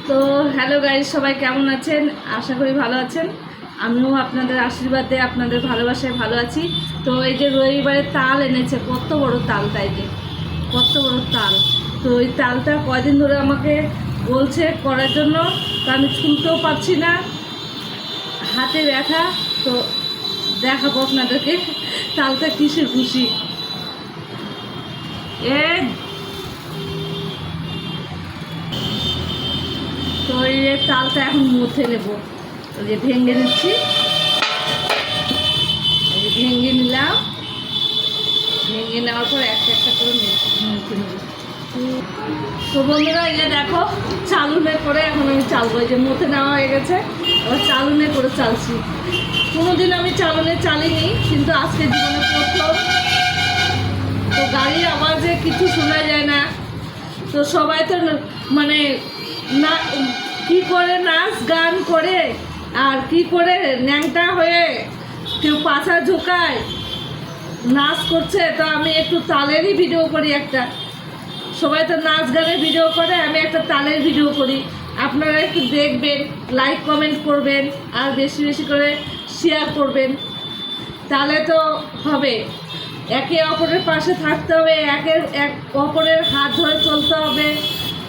তো hello guys, সবাই কেমন আছেন? আশা করি ভালো আছেন। আমিও আপনাদের আশীর্বাদে, আপনাদের ভালোবাসায় ভালো আছি। তো এই যে রবিবারে তাল এনেছে, কত বড় তালটা, এই যে কত বড় তাল। তো ওই তালটা কয়দিন ধরে আমাকে বলছে করার জন্য, তো আমি ছুলতেও পারছি না, হাতে ব্যথা। তো দেখাবো আপনাদেরকে তালটা কিসের খুশি। তো এই তালটা এখন মুথে নেবো, ওই যে ভেঙে নিচ্ছি, ভেঙে নিলাম। ভেঙে নেওয়ার পর একটা একটা করে মুথে নেব। তো বন্ধুরা, এই যে দেখো চালুনে করে এখন আমি চালবো। এই যে মুথে নেওয়া হয়ে গেছে, এবার চালুনে করে চালছি। কোনোদিন আমি চালুনে চালিনি, কিন্তু আজকে জীবনে প্রথম। তো গাড়ির আওয়াজে কিছু শোনা যায় না। তো সবাই তো মানে না কি করে নাচ গান করে, আর কি করে ন্যাংটা হয়ে কেউ পাছা ঝোঁকায় নাচ করছে। তো আমি একটু তালেরই ভিডিও করি একটা। সবাই তো নাচ গানের ভিডিও করে, আমি একটা তালের ভিডিও করি। আপনারা একটু দেখবেন, লাইক কমেন্ট করবেন, আর বেশি বেশি করে শেয়ার করবেন, তাহলে তো হবে। একে অপরের পাশে থাকতে হবে, এক অপরের হাত ধরে চলতে হবে।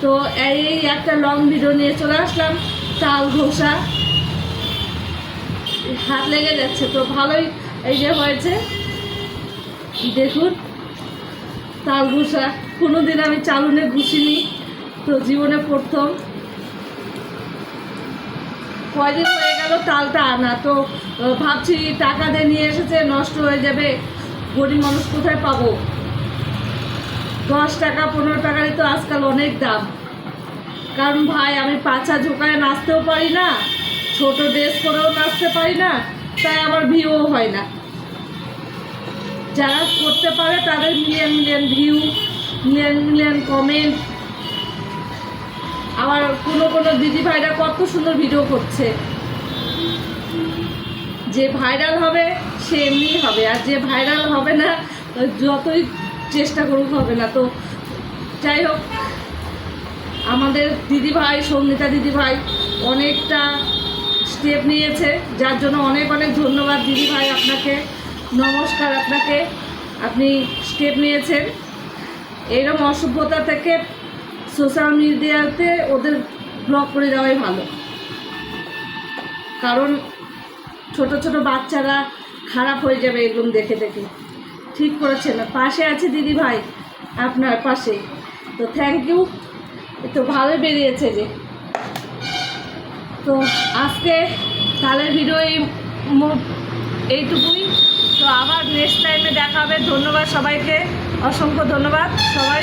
তো এই একটা লং ভিডিও নিয়ে চলে আসলাম। তাল ঘষা, হাত লেগে যাচ্ছে, তো ভালোই এই যে হয়েছে। দেখুন তাল ঘষা, কোনোদিন আমি চালুনে ঘুষিনি, তো জীবনে প্রথম। কয়দিন হয়ে গেল তালটা আনা, তো ভাবছি টাকা দিয়ে নিয়ে এসেছে, নষ্ট হয়ে যাবে, গরিব মানুষ কোথায় পাবো। 10 টাকা 15 টাকারই তো আজকাল অনেক দাম। কারণ ভাই, আমি পাছা ঝোঁকায় নাচতেও পারি না, ছোট ড্রেস করেও নাচতে পারি না, তাই আমার ভিউও হয় না। যারা করতে পারে তাদের million million view, million million comment. আবার কোনো দিদি ভাইরা কত সুন্দর ভিডিও করছে। যে ভাইরাল হবে সে এমনিই হবে, আর যে ভাইরাল হবে না যতই চেষ্টা করুক হবে না। তো যাই হোক, আমাদের দিদিভাই সঙ্গীতা দিদিভাই অনেকটা স্টেপ নিয়েছে, যার জন্য অনেক অনেক ধন্যবাদ দিদিভাই আপনাকে, নমস্কার আপনাকে। আপনি স্টেপ নিয়েছেন। এইরকম অসভ্যতা থেকে সোশ্যাল মিডিয়াতে ওদের ব্লক করে দেওয়াই ভালো, কারণ ছোট ছোট বাচ্চারা খারাপ হয়ে যাবে এগুলো দেখে দেখে। ঠিক করেছেন, পাশে আছে দিদিভাই, আপনার পাশে। তো থ্যাংক ইউ। তো ভালো বেরিয়েছে যে। তো আজকে তালের ভিডিও এইটুকুই। তো আবার নেক্সট টাইমে দেখা হবে। ধন্যবাদ সবাইকে, অসংখ্য ধন্যবাদ সবাই।